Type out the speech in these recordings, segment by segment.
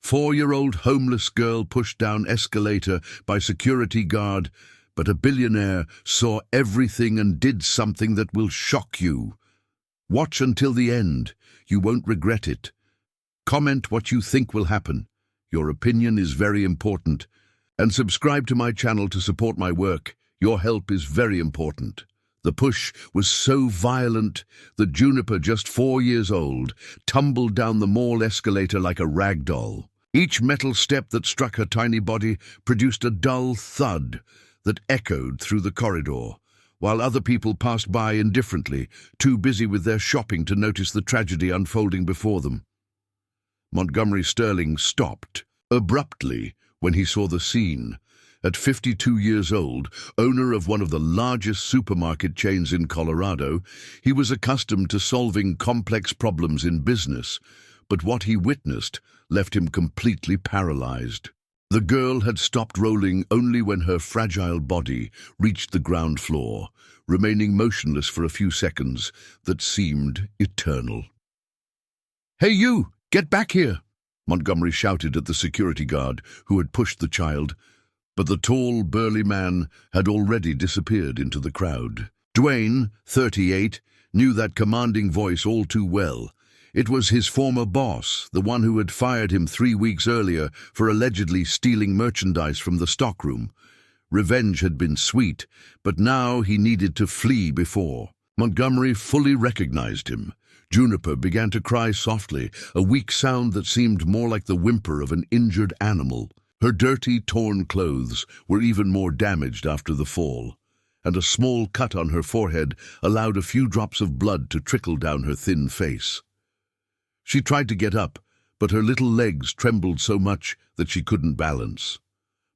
4-year-old homeless girl pushed down escalator by security guard, but a billionaire saw everything and did something that will shock you. Watch until the end. You won't regret it. Comment what you think will happen. Your opinion is very important. And subscribe to my channel to support my work. Your help is very important. The push was so violent that Juniper, just 4 years old, tumbled down the mall escalator like a rag doll. Each metal step that struck her tiny body produced a dull thud that echoed through the corridor, while other people passed by indifferently, too busy with their shopping to notice the tragedy unfolding before them. Montgomery Sterling stopped abruptly when he saw the scene. At 52 years old, owner of one of the largest supermarket chains in Colorado, he was accustomed to solving complex problems in business, but what he witnessed left him completely paralyzed. The girl had stopped rolling only when her fragile body reached the ground floor, remaining motionless for a few seconds that seemed eternal. "Hey you, get back here!" Montgomery shouted at the security guard who had pushed the child, but the tall, burly man had already disappeared into the crowd. Dwayne, 38, knew that commanding voice all too well. It was his former boss, the one who had fired him 3 weeks earlier for allegedly stealing merchandise from the stockroom. Revenge had been sweet, but now he needed to flee before. Montgomery fully recognized him. Juniper began to cry softly, a weak sound that seemed more like the whimper of an injured animal. Her dirty, torn clothes were even more damaged after the fall, and a small cut on her forehead allowed a few drops of blood to trickle down her thin face. She tried to get up, but her little legs trembled so much that she couldn't balance.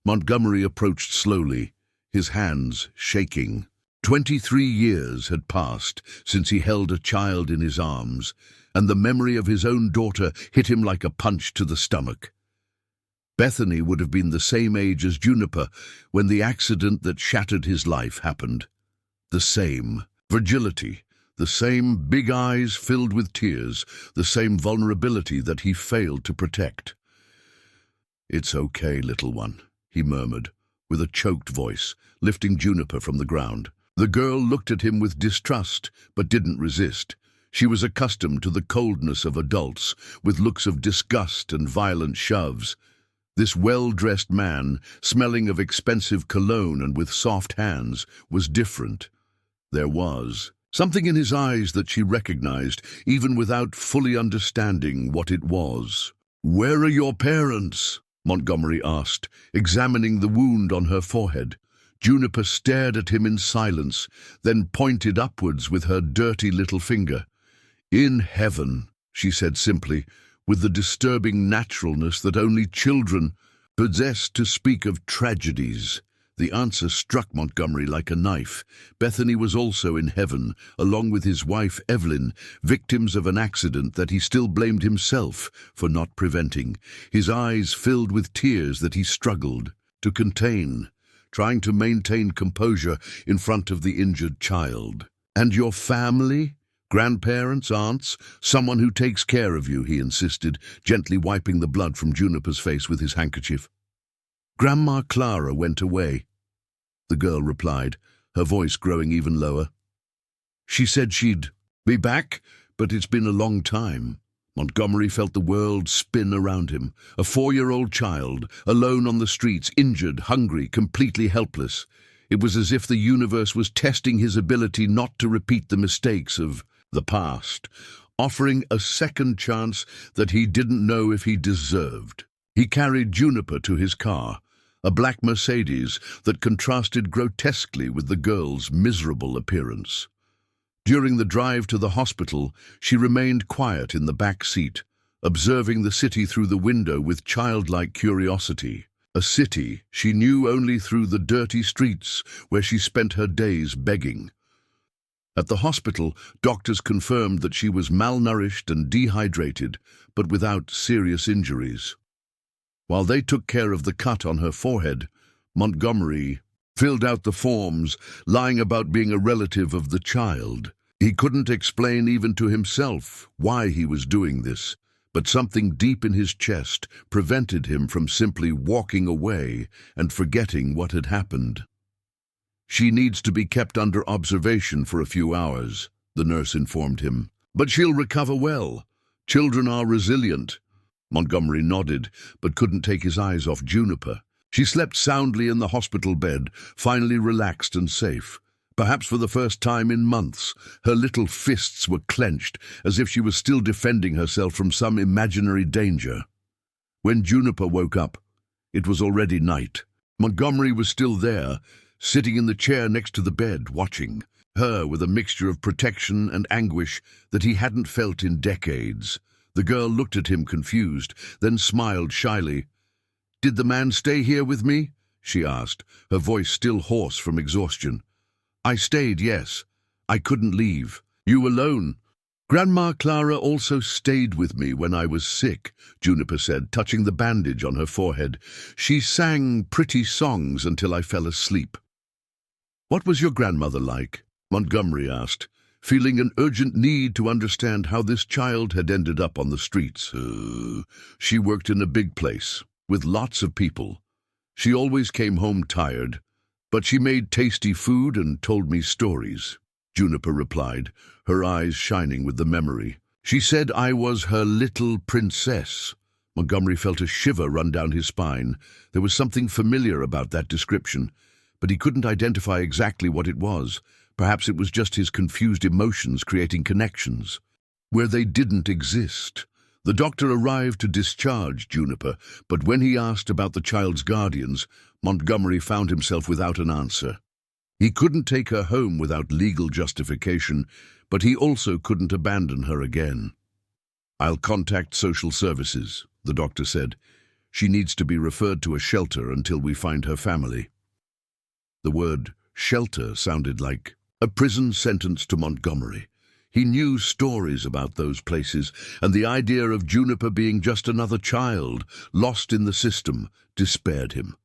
Montgomery approached slowly, his hands shaking. 23 years had passed since he held a child in his arms, and the memory of his own daughter hit him like a punch to the stomach. Bethany would have been the same age as Juniper when the accident that shattered his life happened. The same fragility, the same big eyes filled with tears, the same vulnerability that he failed to protect. "It's okay, little one," he murmured, with a choked voice, lifting Juniper from the ground. The girl looked at him with distrust, but didn't resist. She was accustomed to the coldness of adults, with looks of disgust and violent shoves. This well-dressed man, smelling of expensive cologne and with soft hands, was different. There was something in his eyes that she recognized, even without fully understanding what it was. "Where are your parents?" Montgomery asked, examining the wound on her forehead. Juniper stared at him in silence, then pointed upwards with her dirty little finger. "In heaven," she said simply, with the disturbing naturalness that only children possess to speak of tragedies. The answer struck Montgomery like a knife. Bethany was also in heaven, along with his wife Evelyn, victims of an accident that he still blamed himself for not preventing. His eyes filled with tears that he struggled to contain, trying to maintain composure in front of the injured child. "And your family? Grandparents, aunts, someone who takes care of you," he insisted, gently wiping the blood from Juniper's face with his handkerchief. "Grandma Clara went away," the girl replied, her voice growing even lower. "She said she'd be back, but it's been a long time." Montgomery felt the world spin around him. A 4-year-old child, alone on the streets, injured, hungry, completely helpless. It was as if the universe was testing his ability not to repeat the mistakes of the past, offering a second chance that he didn't know if he deserved. He carried Juniper to his car, a black Mercedes that contrasted grotesquely with the girl's miserable appearance. During the drive to the hospital, she remained quiet in the back seat, observing the city through the window with childlike curiosity. A city she knew only through the dirty streets where she spent her days begging. At the hospital, doctors confirmed that she was malnourished and dehydrated, but without serious injuries. While they took care of the cut on her forehead, Montgomery filled out the forms, lying about being a relative of the child. He couldn't explain even to himself why he was doing this, but something deep in his chest prevented him from simply walking away and forgetting what had happened. "She needs to be kept under observation for a few hours," the nurse informed him. "But she'll recover well. Children are resilient." Montgomery nodded, but couldn't take his eyes off Juniper. She slept soundly in the hospital bed, finally relaxed and safe. Perhaps for the first time in months, her little fists were clenched, as if she was still defending herself from some imaginary danger. When Juniper woke up, it was already night. Montgomery was still there, sitting in the chair next to the bed, watching her with a mixture of protection and anguish that he hadn't felt in decades. The girl looked at him confused, then smiled shyly. "Did the man stay here with me?" she asked, her voice still hoarse from exhaustion. "I stayed, yes. I couldn't leave." "You alone?" "Grandma Clara also stayed with me when I was sick," Juniper said, touching the bandage on her forehead. "She sang pretty songs until I fell asleep." "What was your grandmother like?" Montgomery asked, feeling an urgent need to understand how this child had ended up on the streets. She worked in a big place, with lots of people. She always came home tired, but she made tasty food and told me stories," Juniper replied, her eyes shining with the memory. "She said I was her little princess." Montgomery felt a shiver run down his spine. There was something familiar about that description, but he couldn't identify exactly what it was. Perhaps it was just his confused emotions creating connections where they didn't exist. The doctor arrived to discharge Juniper, but when he asked about the child's guardians, Montgomery found himself without an answer. He couldn't take her home without legal justification, but he also couldn't abandon her again. "I'll contact social services," the doctor said. "She needs to be referred to a shelter until we find her family." The word shelter sounded like a prison sentence to Montgomery. He knew stories about those places, and the idea of Juniper being just another child, lost in the system, despaired him.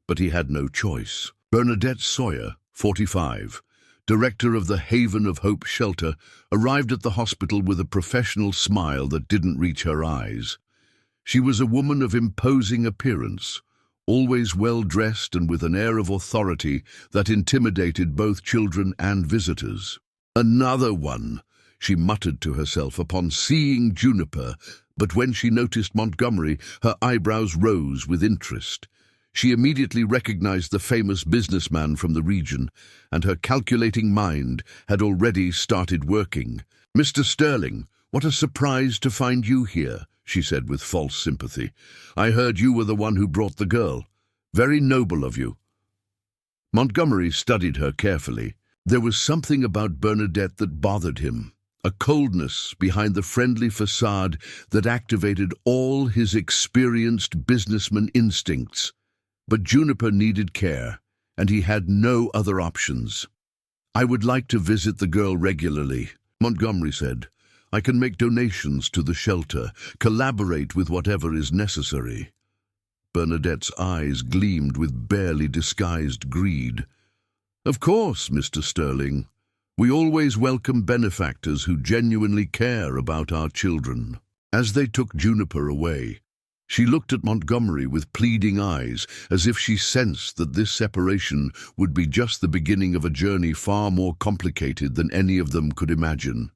But he had no choice. Bernadette Sawyer, 45, director of the Haven of Hope shelter, arrived at the hospital with a professional smile that didn't reach her eyes. She was a woman of imposing appearance, always well-dressed and with an air of authority that intimidated both children and visitors. "Another one," she muttered to herself upon seeing Juniper, but when she noticed Montgomery, her eyebrows rose with interest. She immediately recognized the famous businessman from the region, and her calculating mind had already started working. "Mr. Sterling, what a surprise to find you here," she said with false sympathy. "I heard you were the one who brought the girl. Very noble of you." Montgomery studied her carefully. There was something about Bernadette that bothered him, a coldness behind the friendly facade that activated all his experienced businessman instincts. But Juniper needed care, and he had no other options. "I would like to visit the girl regularly," Montgomery said. "I can make donations to the shelter, collaborate with whatever is necessary." Bernadette's eyes gleamed with barely disguised greed. "Of course, Mr. Sterling. We always welcome benefactors who genuinely care about our children." As they took Juniper away, she looked at Montgomery with pleading eyes, as if she sensed that this separation would be just the beginning of a journey far more complicated than any of them could imagine.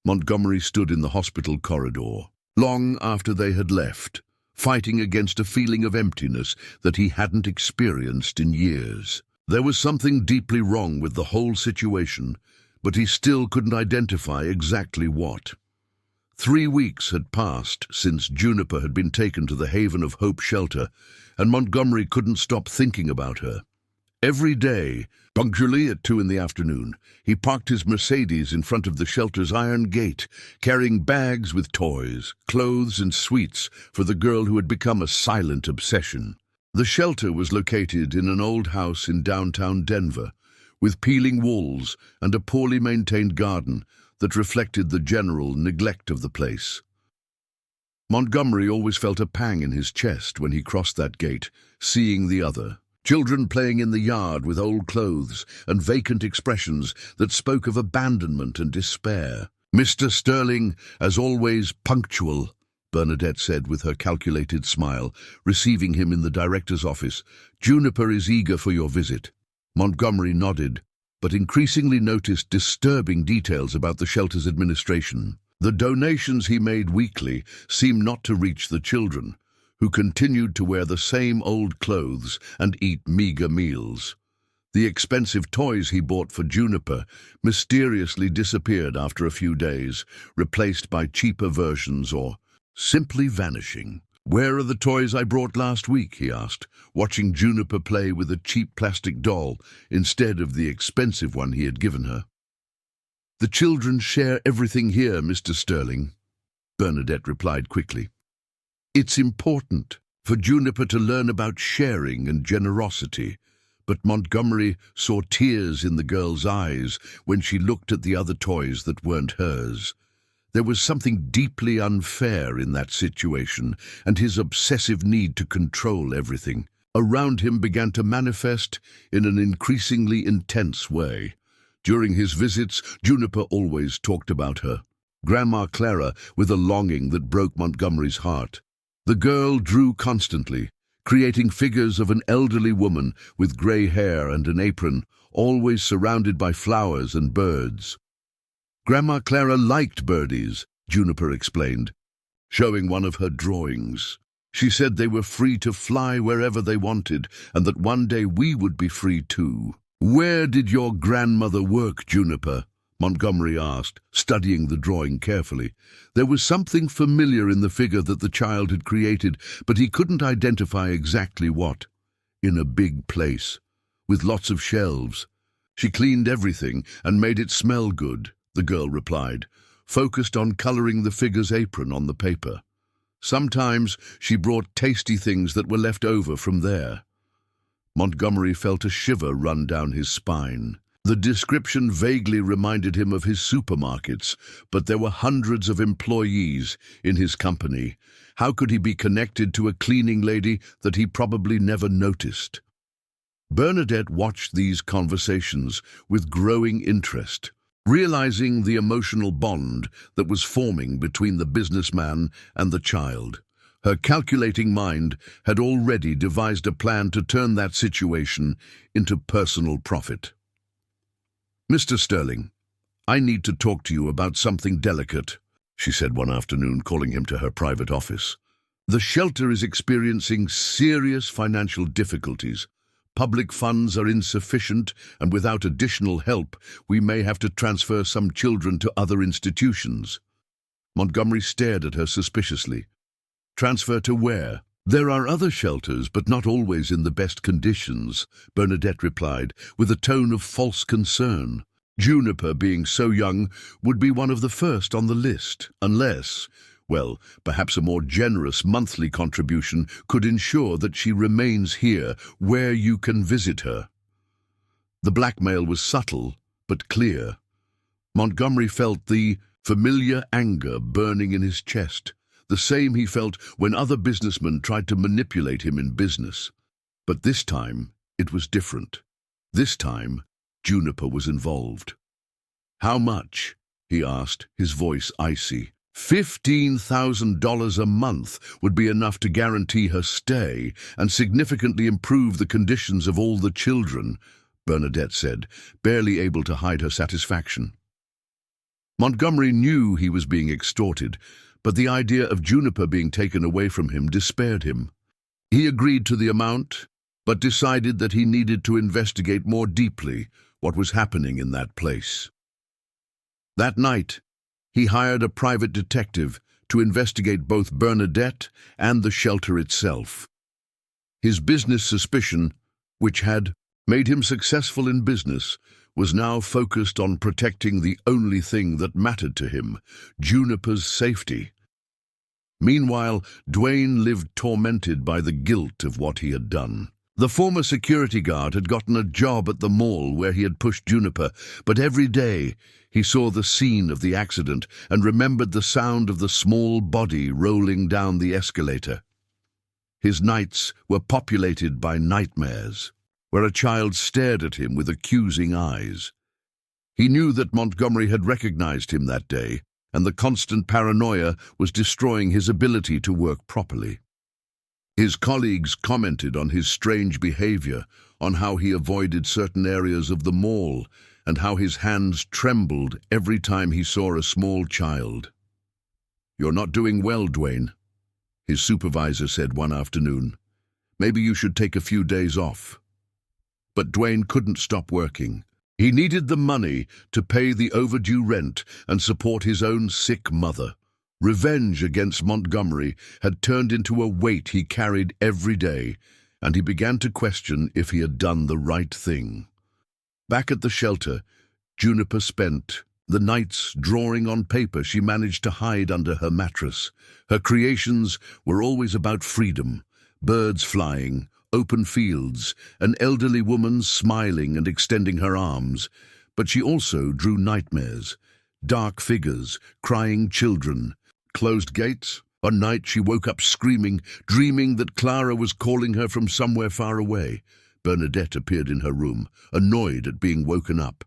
Montgomery stood in the hospital corridor, long after they had left, fighting against a feeling of emptiness that he hadn't experienced in years. There was something deeply wrong with the whole situation, but he still couldn't identify exactly what. 3 weeks had passed since Juniper had been taken to the Haven of Hope shelter, and Montgomery couldn't stop thinking about her. Every day, punctually at 2 in the afternoon, he parked his Mercedes in front of the shelter's iron gate, carrying bags with toys, clothes, and sweets for the girl who had become a silent obsession. The shelter was located in an old house in downtown Denver, with peeling walls and a poorly maintained garden that reflected the general neglect of the place. Montgomery always felt a pang in his chest when he crossed that gate, seeing the other. Children playing in the yard with old clothes and vacant expressions that spoke of abandonment and despair. Mr. Sterling, as always punctual, Bernadette said with her calculated smile, receiving him in the director's office. "Juniper is eager for your visit." Montgomery nodded, but increasingly noticed disturbing details about the shelter's administration. The donations he made weekly seemed not to reach the children, who continued to wear the same old clothes and eat meager meals. The expensive toys he bought for Juniper mysteriously disappeared after a few days, replaced by cheaper versions or simply vanishing. "Where are the toys I brought last week?" he asked, watching Juniper play with a cheap plastic doll instead of the expensive one he had given her. "The children share everything here, Mr. Sterling," Bernadette replied quickly. "It's important for Juniper to learn about sharing and generosity," but Montgomery saw tears in the girl's eyes when she looked at the other toys that weren't hers. There was something deeply unfair in that situation, and his obsessive need to control everything around him began to manifest in an increasingly intense way. During his visits, Juniper always talked about her Grandma Clara with a longing that broke Montgomery's heart. The girl drew constantly, creating figures of an elderly woman with grey hair and an apron, always surrounded by flowers and birds. Grandma Clara liked birdies, Juniper explained, showing one of her drawings. She said they were free to fly wherever they wanted, and that one day we would be free too. "Where did your grandmother work, Juniper?" Montgomery asked, studying the drawing carefully. There was something familiar in the figure that the child had created, but he couldn't identify exactly what. "In a big place, with lots of shelves. She cleaned everything and made it smell good," the girl replied, focused on coloring the figure's apron on the paper. "Sometimes she brought tasty things that were left over from there." Montgomery felt a shiver run down his spine. The description vaguely reminded him of his supermarkets, but there were hundreds of employees in his company. How could he be connected to a cleaning lady that he probably never noticed? Bernadette watched these conversations with growing interest, realizing the emotional bond that was forming between the businessman and the child. Her calculating mind had already devised a plan to turn that situation into personal profit. "Mr. Sterling, I need to talk to you about something delicate," she said one afternoon, calling him to her private office. "The shelter is experiencing serious financial difficulties. Public funds are insufficient, and without additional help, we may have to transfer some children to other institutions." Montgomery stared at her suspiciously. "Transfer to where?" "There are other shelters, but not always in the best conditions," Bernadette replied, with a tone of false concern. "Juniper, being so young, would be one of the first on the list, unless, well, perhaps a more generous monthly contribution could ensure that she remains here, where you can visit her." The blackmail was subtle, but clear. Montgomery felt the familiar anger burning in his chest, the same he felt when other businessmen tried to manipulate him in business. But this time, it was different. This time, Juniper was involved. "How much?" he asked, his voice icy. $15,000 a month would be enough to guarantee her stay and significantly improve the conditions of all the children, Bernadette said, barely able to hide her satisfaction. Montgomery knew he was being extorted, but the idea of Juniper being taken away from him despaired him. He agreed to the amount, but decided that he needed to investigate more deeply what was happening in that place. That night, he hired a private detective to investigate both Bernadette and the shelter itself. His business suspicion, which had made him successful in business, was now focused on protecting the only thing that mattered to him, Juniper's safety. Meanwhile, Dwayne lived tormented by the guilt of what he had done. The former security guard had gotten a job at the mall where he had pushed Juniper, but every day he saw the scene of the accident and remembered the sound of the small body rolling down the escalator. His nights were populated by nightmares, where a child stared at him with accusing eyes. He knew that Montgomery had recognized him that day, and the constant paranoia was destroying his ability to work properly. His colleagues commented on his strange behavior, on how he avoided certain areas of the mall, and how his hands trembled every time he saw a small child. "You're not doing well, Dwayne," his supervisor said one afternoon. "Maybe you should take a few days off." But Dwayne couldn't stop working. He needed the money to pay the overdue rent and support his own sick mother. Revenge against Montgomery had turned into a weight he carried every day, and he began to question if he had done the right thing. Back at the shelter, Juniper spent the nights drawing on paper she managed to hide under her mattress. Her creations were always about freedom: birds flying, open fields, an elderly woman smiling and extending her arms. But she also drew nightmares: dark figures, crying children, closed gates. One night she woke up screaming, dreaming that Clara was calling her from somewhere far away. Bernadette appeared in her room, annoyed at being woken up.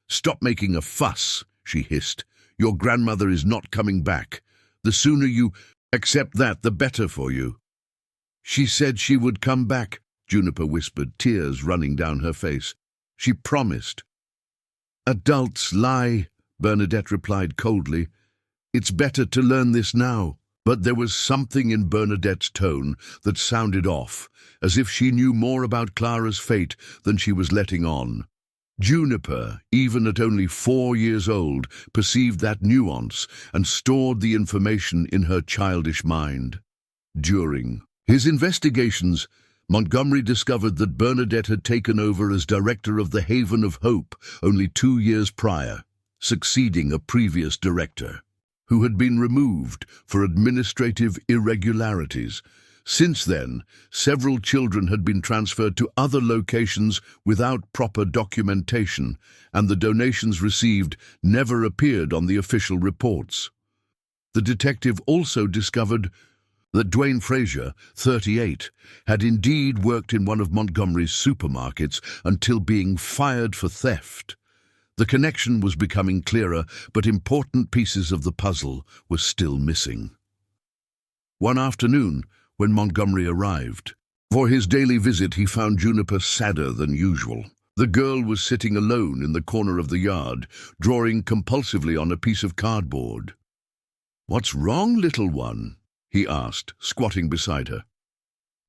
"Stop making a fuss," she hissed. "Your grandmother is not coming back. The sooner you accept that, the better for you." "She said she would come back," Juniper whispered, tears running down her face. "She promised." "Adults lie," Bernadette replied coldly. "It's better to learn this now." But there was something in Bernadette's tone that sounded off, as if she knew more about Clara's fate than she was letting on. Juniper, even at only 4 years old, perceived that nuance and stored the information in her childish mind. During his investigations, Montgomery discovered that Bernadette had taken over as director of the Haven of Hope only 2 years prior, succeeding a previous director, who had been removed for administrative irregularities. Since then, several children had been transferred to other locations without proper documentation, and the donations received never appeared on the official reports. The detective also discovered that Dwayne Frazier, 38, had indeed worked in one of Montgomery's supermarkets until being fired for theft. The connection was becoming clearer, but important pieces of the puzzle were still missing. One afternoon, when Montgomery arrived for his daily visit, he found Juniper sadder than usual. The girl was sitting alone in the corner of the yard, drawing compulsively on a piece of cardboard. "What's wrong, little one?" he asked, squatting beside her.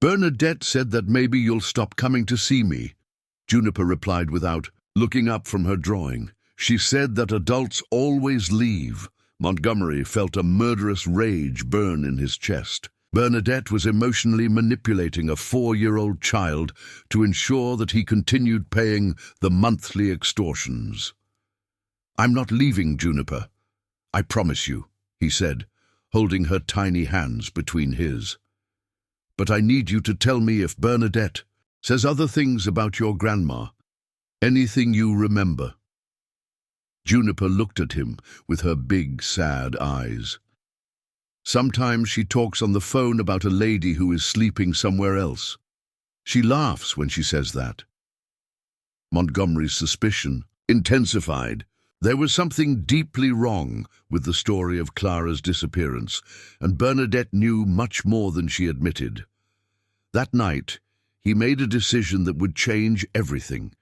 "Bernadette said that maybe you'll stop coming to see me," Juniper replied without looking up from her drawing. "She said that adults always leave." Montgomery felt a murderous rage burn in his chest. Bernadette was emotionally manipulating a 4-year-old child to ensure that he continued paying the monthly extortions. "I'm not leaving, Juniper. I promise you," he said, holding her tiny hands between his. "But I need you to tell me if Bernadette says other things about your grandma. Anything you remember." Juniper looked at him with her big, sad eyes. "Sometimes she talks on the phone about a lady who is sleeping somewhere else. She laughs when she says that." Montgomery's suspicion intensified. There was something deeply wrong with the story of Clara's disappearance, and Bernadette knew much more than she admitted. That night, he made a decision that would change everything.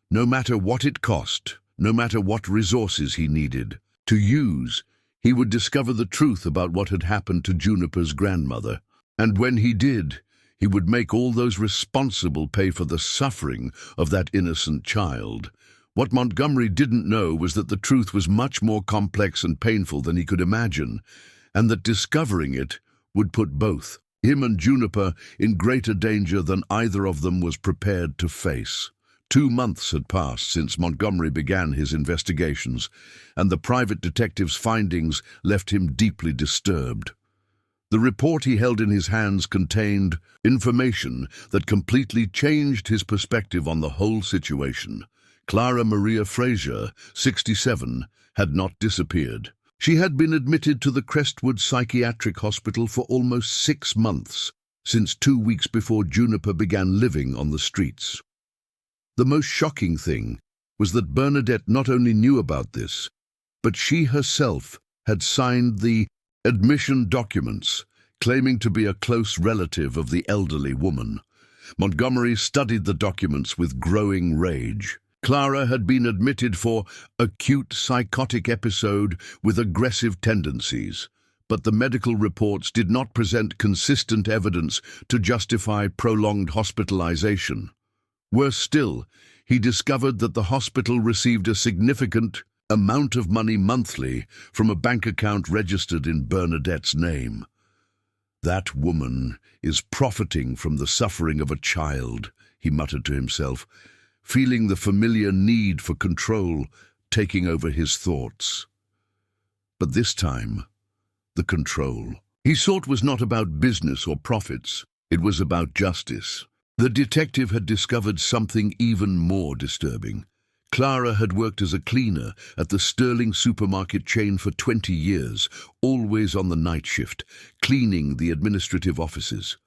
No matter what it cost, no matter what resources he needed to use, he would discover the truth about what had happened to Juniper's grandmother. And when he did, he would make all those responsible pay for the suffering of that innocent child. What Montgomery didn't know was that the truth was much more complex and painful than he could imagine, and that discovering it would put both him and Juniper in greater danger than either of them was prepared to face. 2 months had passed since Montgomery began his investigations, and the private detective's findings left him deeply disturbed. The report he held in his hands contained information that completely changed his perspective on the whole situation. Clara Maria Frazier, 67, had not disappeared. She had been admitted to the Crestwood Psychiatric Hospital for almost 6 months, since 2 weeks before Juniper began living on the streets. The most shocking thing was that Bernadette not only knew about this, but she herself had signed the admission documents, claiming to be a close relative of the elderly woman. Montgomery studied the documents with growing rage. Clara had been admitted for acute psychotic episode with aggressive tendencies, but the medical reports did not present consistent evidence to justify prolonged hospitalization. Worse still, he discovered that the hospital received a significant amount of money monthly from a bank account registered in Bernadette's name. "That woman is profiting from the suffering of a child," he muttered to himself, feeling the familiar need for control taking over his thoughts. But this time, the control he sought was not about business or profits. It was about justice. The detective had discovered something even more disturbing. Clara had worked as a cleaner at the Sterling supermarket chain for 20 years, always on the night shift, cleaning the administrative offices.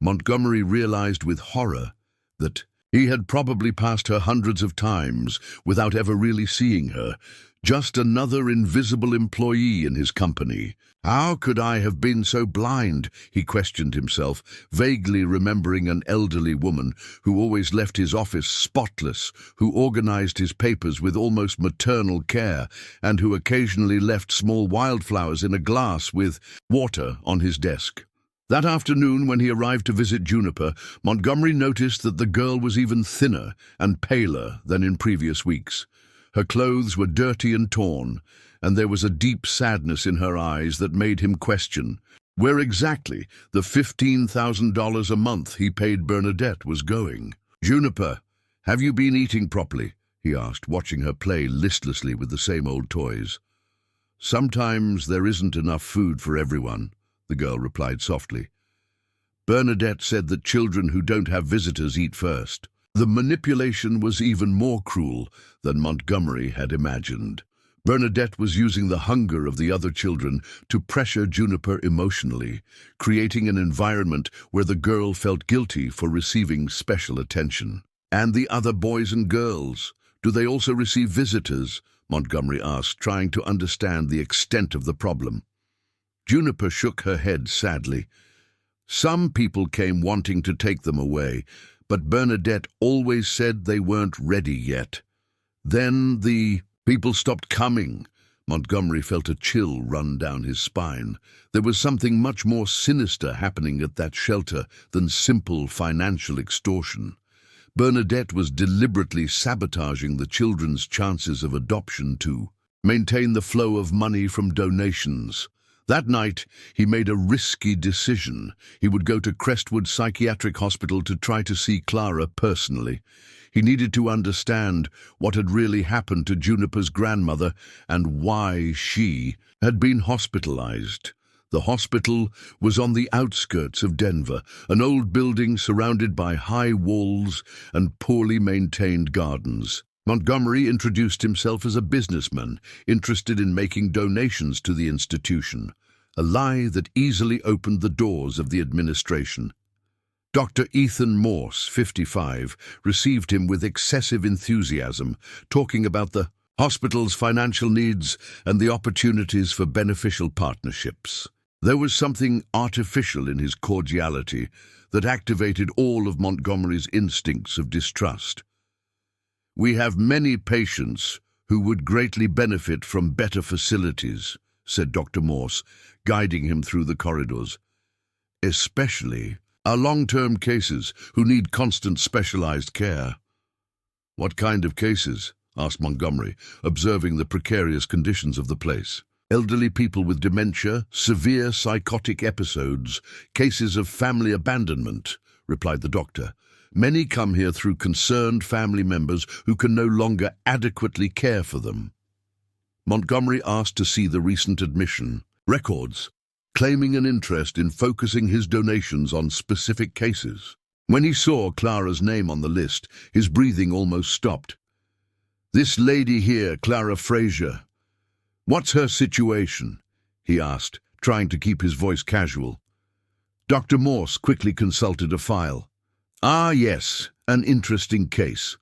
Montgomery realized with horror that he had probably passed her hundreds of times without ever really seeing her, just another invisible employee in his company. How could I have been so blind? He questioned himself, vaguely remembering an elderly woman who always left his office spotless, who organized his papers with almost maternal care, and who occasionally left small wildflowers in a glass with water on his desk. That afternoon, when he arrived to visit Juniper, Montgomery noticed that the girl was even thinner and paler than in previous weeks. Her clothes were dirty and torn, and there was a deep sadness in her eyes that made him question where exactly the $15,000 a month he paid Bernadette was going. "Juniper, have you been eating properly?" he asked, watching her play listlessly with the same old toys. "Sometimes there isn't enough food for everyone," the girl replied softly. "Bernadette said that children who don't have visitors eat first." The manipulation was even more cruel than Montgomery had imagined. Bernadette was using the hunger of the other children to pressure Juniper emotionally, creating an environment where the girl felt guilty for receiving special attention. "And the other boys and girls, do they also receive visitors?" Montgomery asked, trying to understand the extent of the problem. Juniper shook her head sadly. "Some people came wanting to take them away, but Bernadette always said they weren't ready yet. Then the people stopped coming." Montgomery felt a chill run down his spine. There was something much more sinister happening at that shelter than simple financial extortion. Bernadette was deliberately sabotaging the children's chances of adoption to maintain the flow of money from donations. That night, he made a risky decision. He would go to Crestwood Psychiatric Hospital to try to see Clara personally. He needed to understand what had really happened to Juniper's grandmother and why she had been hospitalized. The hospital was on the outskirts of Denver, an old building surrounded by high walls and poorly maintained gardens. Montgomery introduced himself as a businessman, interested in making donations to the institution, a lie that easily opened the doors of the administration. Dr. Ethan Morse, 55, received him with excessive enthusiasm, talking about the hospital's financial needs and the opportunities for beneficial partnerships. There was something artificial in his cordiality that activated all of Montgomery's instincts of distrust. "We have many patients who would greatly benefit from better facilities," said Dr. Morse, guiding him through the corridors. "Especially our long-term cases who need constant specialized care." "What kind of cases?" asked Montgomery, observing the precarious conditions of the place. "Elderly people with dementia, severe psychotic episodes, cases of family abandonment," replied the doctor. "Many come here through concerned family members who can no longer adequately care for them." Montgomery asked to see the recent admission records, claiming an interest in focusing his donations on specific cases. When he saw Clara's name on the list, his breathing almost stopped. "This lady here, Clara Frazier, what's her situation?" he asked, trying to keep his voice casual. Dr. Morse quickly consulted a file. "Ah, yes, an interesting case.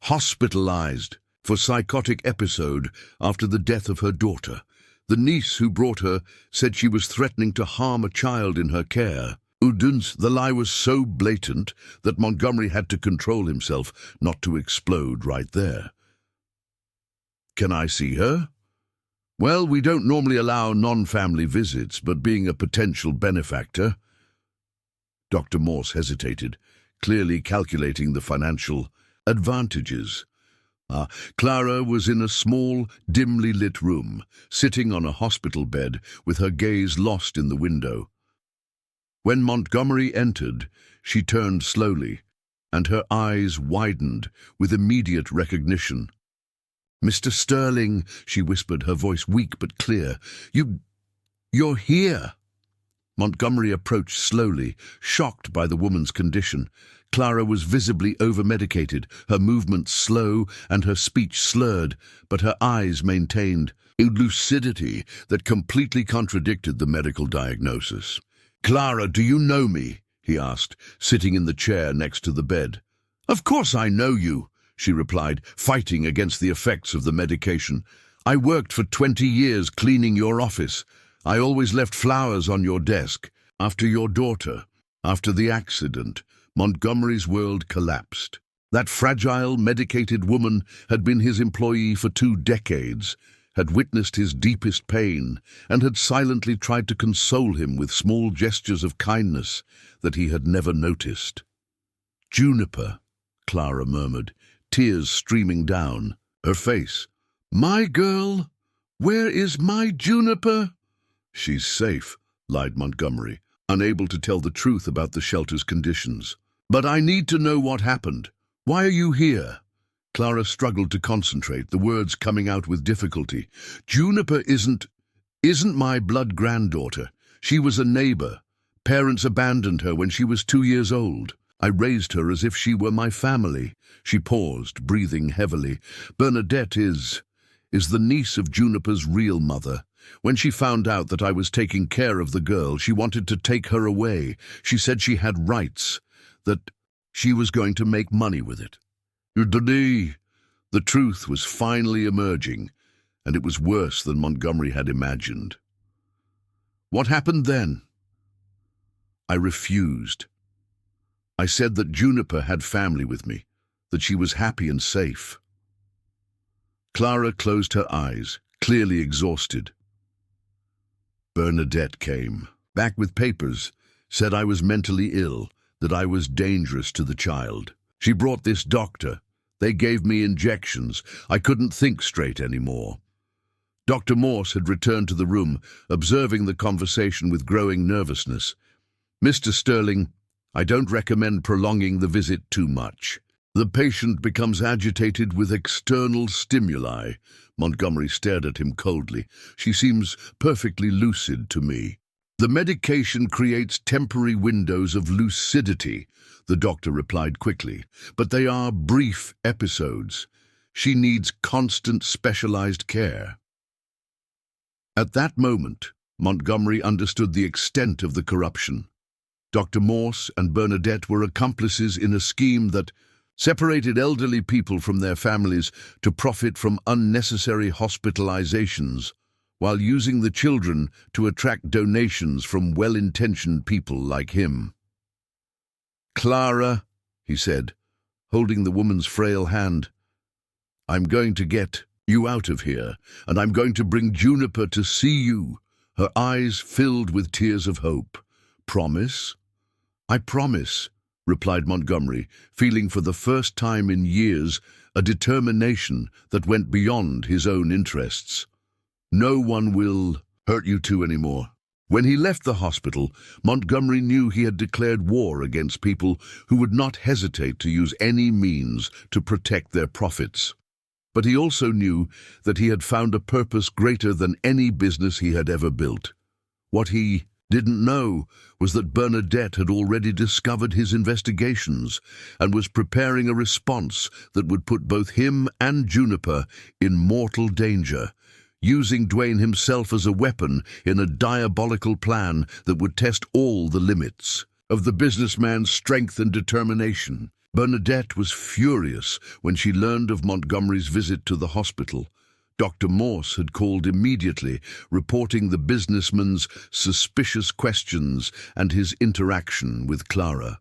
Hospitalized for psychotic episode after the death of her daughter. The niece who brought her said she was threatening to harm a child in her care. Udun's, the lie was so blatant that Montgomery had to control himself not to explode right there. "Can I see her?" "Well, we don't normally allow non-family visits, but being a potential benefactor—" Dr. Morse hesitated, clearly calculating the financial advantages. Clara was in a small, dimly lit room, sitting on a hospital bed with her gaze lost in the window. When Montgomery entered, she turned slowly, and her eyes widened with immediate recognition. "Mr. Sterling," she whispered, her voice weak but clear. You're here." Montgomery approached slowly, shocked by the woman's condition. Clara was visibly over-medicated, her movements slow and her speech slurred, but her eyes maintained a lucidity that completely contradicted the medical diagnosis. "Clara, do you know me?" he asked, sitting in the chair next to the bed. "Of course I know you," she replied, fighting against the effects of the medication. "I worked for 20 years cleaning your office. I always left flowers on your desk. After your daughter, after the accident, Montgomery's world collapsed. That fragile, medicated woman had been his employee for 2 decades, had witnessed his deepest pain, and had silently tried to console him with small gestures of kindness that he had never noticed. "Juniper," Clara murmured, tears streaming down her face. "My girl, where is my Juniper?" "She's safe," lied Montgomery, unable to tell the truth about the shelter's conditions. "But I need to know what happened. Why are you here?" Clara struggled to concentrate, the words coming out with difficulty. "Juniper isn't my blood granddaughter. She was a neighbor. Parents abandoned her when she was 2 years old. I raised her as if she were my family." She paused, breathing heavily. "Bernadette is the niece of Juniper's real mother. When she found out that I was taking care of the girl, she wanted to take her away. She said she had rights, that she was going to make money with it." The truth was finally emerging, and it was worse than Montgomery had imagined. "What happened then?" "I refused. I said that Juniper had family with me, that she was happy and safe." Clara closed her eyes, clearly exhausted. "Bernadette came, back with papers, said I was mentally ill, that I was dangerous to the child. She brought this doctor. They gave me injections. I couldn't think straight anymore." Dr. Morse had returned to the room, observing the conversation with growing nervousness. "Mr. Sterling, I don't recommend prolonging the visit too much. The patient becomes agitated with external stimuli." Montgomery stared at him coldly. "She seems perfectly lucid to me." "The medication creates temporary windows of lucidity," the doctor replied quickly, "but they are brief episodes. She needs constant specialized care." At that moment, Montgomery understood the extent of the corruption. Dr. Morse and Bernadette were accomplices in a scheme that separated elderly people from their families to profit from unnecessary hospitalizations, while using the children to attract donations from well-intentioned people like him. "Clara," he said, holding the woman's frail hand, "I'm going to get you out of here, and I'm going to bring Juniper to see you." Her eyes filled with tears of hope. "Promise?" "I promise," replied Montgomery, feeling for the first time in years a determination that went beyond his own interests. "No one will hurt you two anymore." When he left the hospital, Montgomery knew he had declared war against people who would not hesitate to use any means to protect their profits. But he also knew that he had found a purpose greater than any business he had ever built. What he didn't know was that Bernadette had already discovered his investigations and was preparing a response that would put both him and Juniper in mortal danger, using Dwayne himself as a weapon in a diabolical plan that would test all the limits of the businessman's strength and determination. Bernadette was furious when she learned of Montgomery's visit to the hospital. Dr. Morse had called immediately, reporting the businessman's suspicious questions and his interaction with Clara.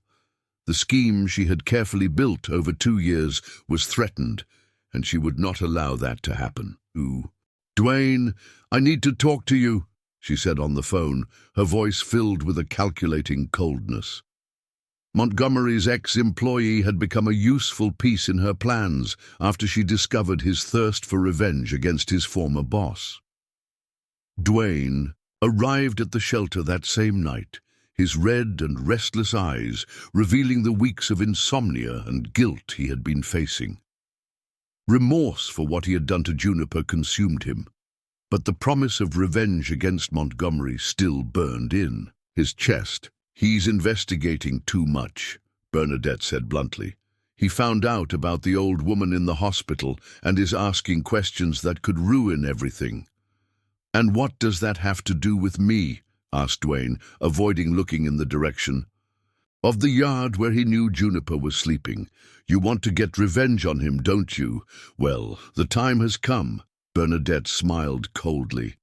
The scheme she had carefully built over 2 years was threatened, and she would not allow that to happen. "Dwayne, I need to talk to you," she said on the phone, her voice filled with a calculating coldness. Montgomery's ex-employee had become a useful piece in her plans after she discovered his thirst for revenge against his former boss. Dwayne arrived at the shelter that same night, his red and restless eyes revealing the weeks of insomnia and guilt he had been facing. Remorse for what he had done to Juniper consumed him, but the promise of revenge against Montgomery still burned in his chest. "He's investigating too much," Bernadette said bluntly. "He found out about the old woman in the hospital and is asking questions that could ruin everything." "And what does that have to do with me?" asked Dwayne, avoiding looking in the direction of the yard where he knew Juniper was sleeping. "You want to get revenge on him, don't you? Well, the time has come." Bernadette smiled coldly.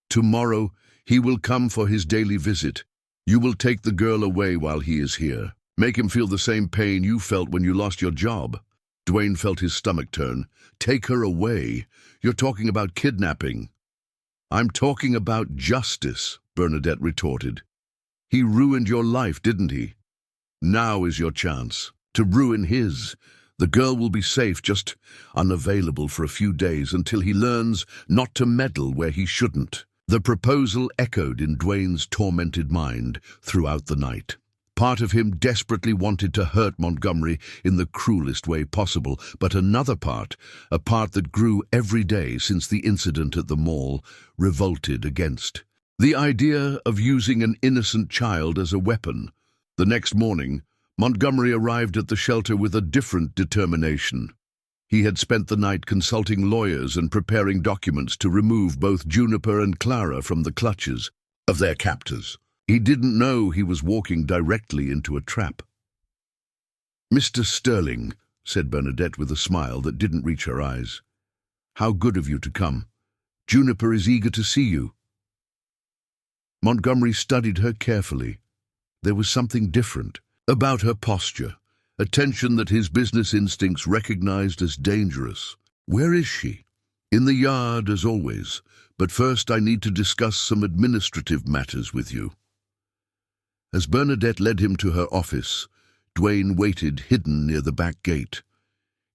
"Tomorrow he will come for his daily visit. You will take the girl away while he is here. Make him feel the same pain you felt when you lost your job." Dwayne felt his stomach turn. "Take her away? You're talking about kidnapping." "I'm talking about justice," Bernadette retorted. "He ruined your life, didn't he? Now is your chance to ruin his. The girl will be safe, just unavailable for a few days until he learns not to meddle where he shouldn't." The proposal echoed in Dwayne's tormented mind throughout the night. Part of him desperately wanted to hurt Montgomery in the cruelest way possible, but another part, a part that grew every day since the incident at the mall, revolted against the idea of using an innocent child as a weapon. The next morning, Montgomery arrived at the shelter with a different determination. He had spent the night consulting lawyers and preparing documents to remove both Juniper and Clara from the clutches of their captors. He didn't know he was walking directly into a trap. "Mr. Sterling," said Bernadette with a smile that didn't reach her eyes, "how good of you to come. Juniper is eager to see you." Montgomery studied her carefully. There was something different about her posture, a tension that his business instincts recognized as dangerous. "Where is she?" "In the yard, as always, but first I need to discuss some administrative matters with you." As Bernadette led him to her office, Dwayne waited hidden near the back gate.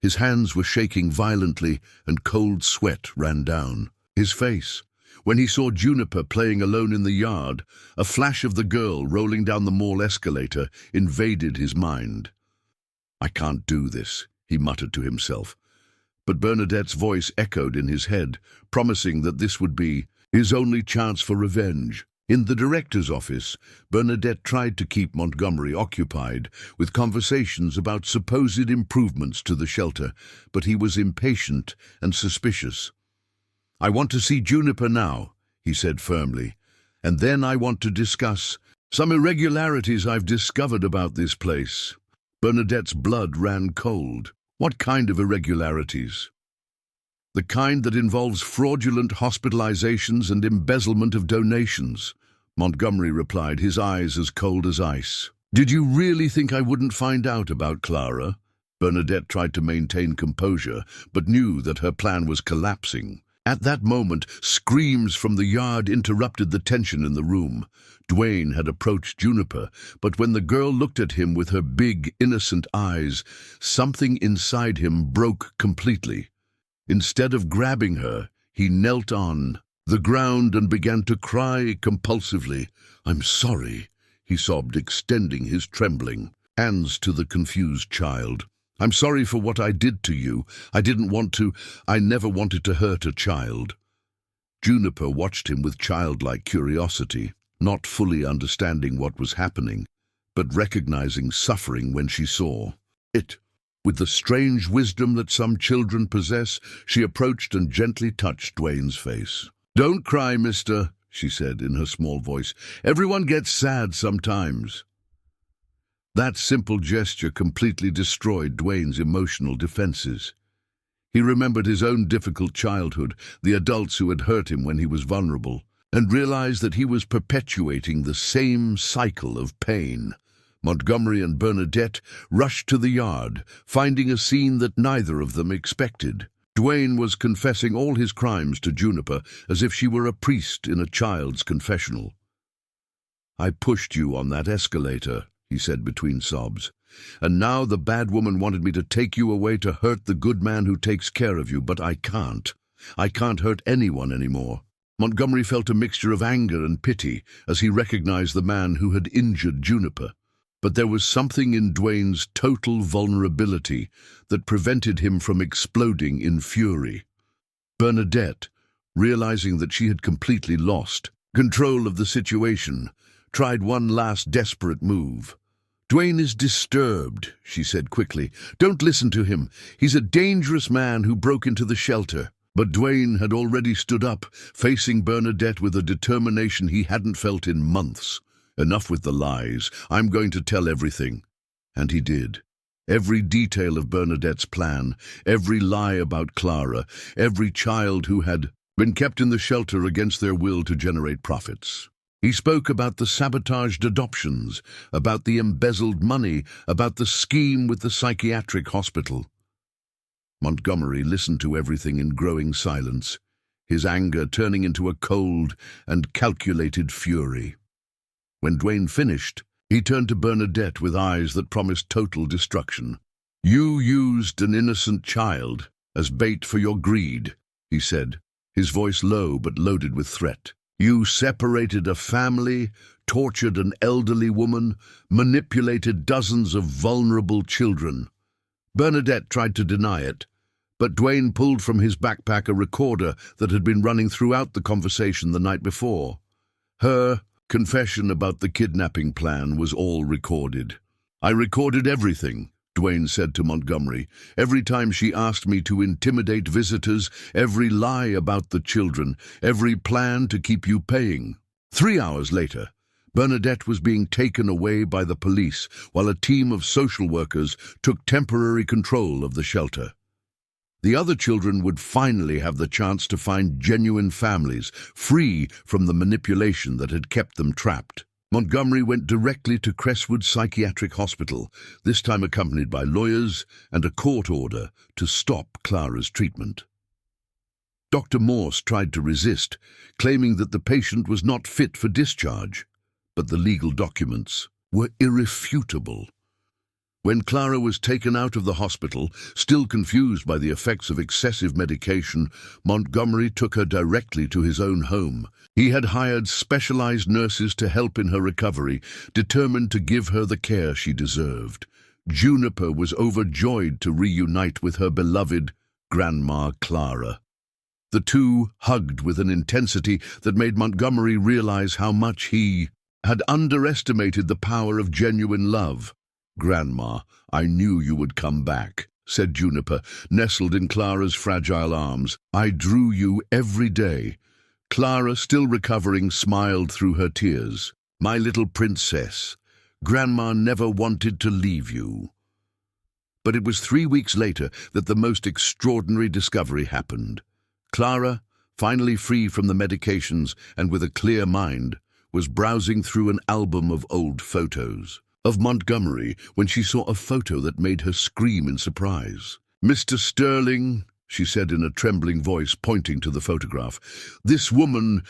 His hands were shaking violently and cold sweat ran down his face. When he saw Juniper playing alone in the yard, a flash of the girl rolling down the mall escalator invaded his mind. "I can't do this," he muttered to himself. But Bernadette's voice echoed in his head, promising that this would be his only chance for revenge. In the director's office, Bernadette tried to keep Montgomery occupied with conversations about supposed improvements to the shelter, but he was impatient and suspicious. "I want to see Juniper now," he said firmly, "and then I want to discuss some irregularities I've discovered about this place." Bernadette's blood ran cold. "What kind of irregularities?" "The kind that involves fraudulent hospitalizations and embezzlement of donations," Montgomery replied, his eyes as cold as ice. "Did you really think I wouldn't find out about Clara?" Bernadette tried to maintain composure, but knew that her plan was collapsing. At that moment, screams from the yard interrupted the tension in the room. Dwayne had approached Juniper, but when the girl looked at him with her big, innocent eyes, something inside him broke completely. Instead of grabbing her, he knelt on the ground and began to cry compulsively. "I'm sorry," he sobbed, extending his trembling hands to the confused child. "I'm sorry for what I did to you. I never wanted to hurt a child." Juniper watched him with childlike curiosity, not fully understanding what was happening, but recognizing suffering when she saw it. With the strange wisdom that some children possess, she approached and gently touched Dwayne's face. "Don't cry, mister," she said in her small voice. "Everyone gets sad sometimes." That simple gesture completely destroyed Dwayne's emotional defenses. He remembered his own difficult childhood, the adults who had hurt him when he was vulnerable, and realized that he was perpetuating the same cycle of pain. Montgomery and Bernadette rushed to the yard, finding a scene that neither of them expected. Dwayne was confessing all his crimes to Juniper as if she were a priest in a child's confessional. "I pushed you on that escalator," he said between sobs. "And now the bad woman wanted me to take you away to hurt the good man who takes care of you, but I can't. I can't hurt anyone anymore." Montgomery felt a mixture of anger and pity as he recognized the man who had injured Juniper. But there was something in Dwayne's total vulnerability that prevented him from exploding in fury. Bernadette, realizing that she had completely lost control of the situation, tried one last desperate move. "Dwayne is disturbed," she said quickly. "Don't listen to him. He's a dangerous man who broke into the shelter." But Dwayne had already stood up, facing Bernadette with a determination he hadn't felt in months. "Enough with the lies. I'm going to tell everything." And he did. Every detail of Bernadette's plan, every lie about Clara, every child who had been kept in the shelter against their will to generate profits. He spoke about the sabotaged adoptions, about the embezzled money, about the scheme with the psychiatric hospital. Montgomery listened to everything in growing silence, his anger turning into a cold and calculated fury. When Dwayne finished, he turned to Bernadette with eyes that promised total destruction. "You used an innocent child as bait for your greed," he said, his voice low but loaded with threat. "You separated a family, tortured an elderly woman, manipulated dozens of vulnerable children." Bernadette tried to deny it, but Dwayne pulled from his backpack a recorder that had been running throughout the conversation the night before. Her confession about the kidnapping plan was all recorded. "I recorded everything," Dwayne said to Montgomery. "Every time she asked me to intimidate visitors, every lie about the children, every plan to keep you paying." 3 hours later, Bernadette was being taken away by the police while a team of social workers took temporary control of the shelter. The other children would finally have the chance to find genuine families, free from the manipulation that had kept them trapped. Montgomery went directly to Crestwood Psychiatric Hospital, this time accompanied by lawyers and a court order to stop Clara's treatment. Dr. Morse tried to resist, claiming that the patient was not fit for discharge, but the legal documents were irrefutable. When Clara was taken out of the hospital, still confused by the effects of excessive medication, Montgomery took her directly to his own home. He had hired specialized nurses to help in her recovery, determined to give her the care she deserved. Juniper was overjoyed to reunite with her beloved Grandma Clara. The two hugged with an intensity that made Montgomery realize how much he had underestimated the power of genuine love. "Grandma, I knew you would come back," said Juniper, nestled in Clara's fragile arms. "I drew you every day." Clara, still recovering, smiled through her tears. "My little princess, Grandma never wanted to leave you." But it was 3 weeks later that the most extraordinary discovery happened. Clara, finally free from the medications and with a clear mind, was browsing through an album of old photos of Montgomery when she saw a photo that made her scream in surprise. "Mr. Sterling," she said in a trembling voice, pointing to the photograph, "this woman,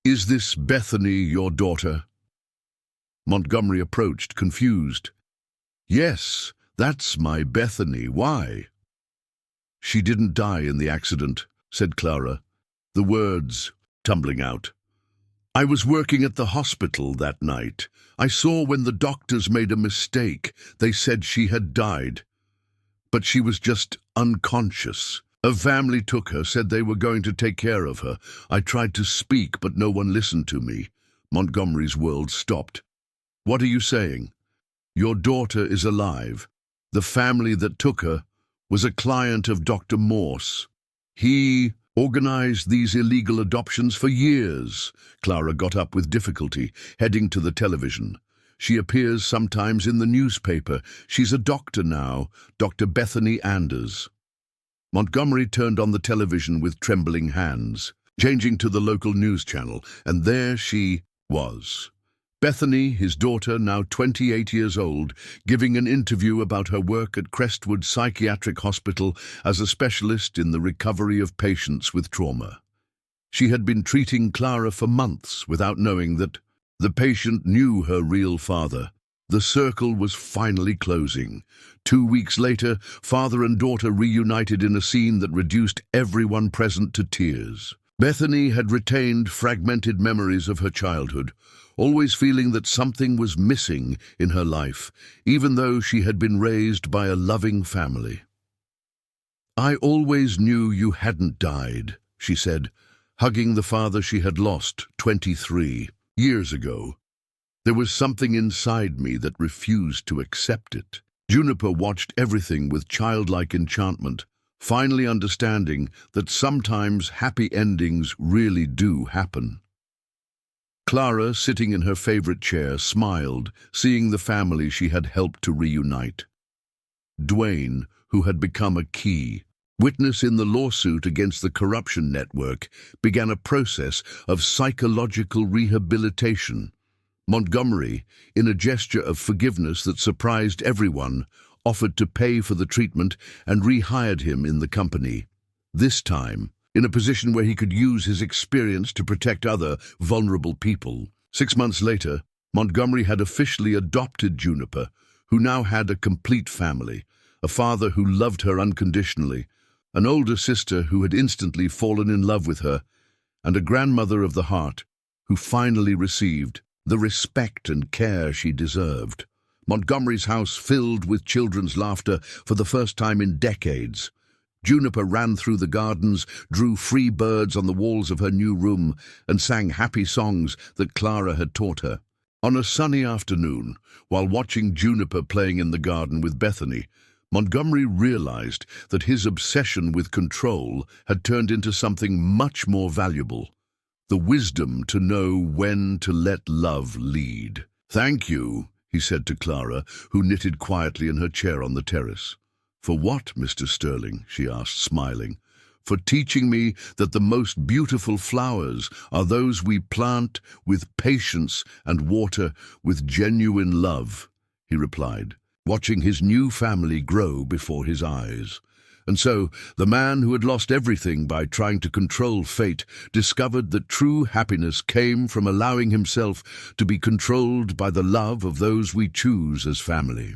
is this Bethany, your daughter?" Montgomery approached, confused. "Yes, that's my Bethany. Why?" "She didn't die in the accident," said Clara, the words tumbling out. "I was working at the hospital that night. I saw when the doctors made a mistake. They said she had died. But she was just unconscious. A family took her, said they were going to take care of her. I tried to speak, but no one listened to me." Montgomery's world stopped. "What are you saying? Your daughter is alive. The family that took her was a client of Dr. Morse. He organized these illegal adoptions for years." Clara got up with difficulty, heading to the television. "She appears sometimes in the newspaper. She's a doctor now, Dr. Bethany Anders." Montgomery turned on the television with trembling hands, changing to the local news channel, and there she was. Bethany, his daughter, now 28 years old, giving an interview about her work at Crestwood Psychiatric Hospital as a specialist in the recovery of patients with trauma. She had been treating Clara for months without knowing that the patient knew her real father. The circle was finally closing. 2 weeks later, father and daughter reunited in a scene that reduced everyone present to tears. Bethany had retained fragmented memories of her childhood, always feeling that something was missing in her life, even though she had been raised by a loving family. "I always knew you hadn't died," she said, hugging the father she had lost 23 years ago. "There was something inside me that refused to accept it." Juniper watched everything with childlike enchantment, finally understanding that sometimes happy endings really do happen. Clara, sitting in her favorite chair, smiled, seeing the family she had helped to reunite. Dwayne, who had become a key witness in the lawsuit against the corruption network, began a process of psychological rehabilitation. Montgomery, in a gesture of forgiveness that surprised everyone, offered to pay for the treatment and rehired him in the company. This time, in a position where he could use his experience to protect other vulnerable people. 6 months later, Montgomery had officially adopted Juniper, who now had a complete family, a father who loved her unconditionally, an older sister who had instantly fallen in love with her, and a grandmother of the heart who finally received the respect and care she deserved. Montgomery's house filled with children's laughter for the first time in decades. Juniper ran through the gardens, drew free birds on the walls of her new room, and sang happy songs that Clara had taught her. On a sunny afternoon, while watching Juniper playing in the garden with Bethany, Montgomery realized that his obsession with control had turned into something much more valuable: the wisdom to know when to let love lead. "Thank you," he said to Clara, who knitted quietly in her chair on the terrace. "For what, Mr. Sterling?" she asked, smiling. "For teaching me that the most beautiful flowers are those we plant with patience and water with genuine love," he replied, watching his new family grow before his eyes. And so, the man who had lost everything by trying to control fate discovered that true happiness came from allowing himself to be controlled by the love of those we choose as family.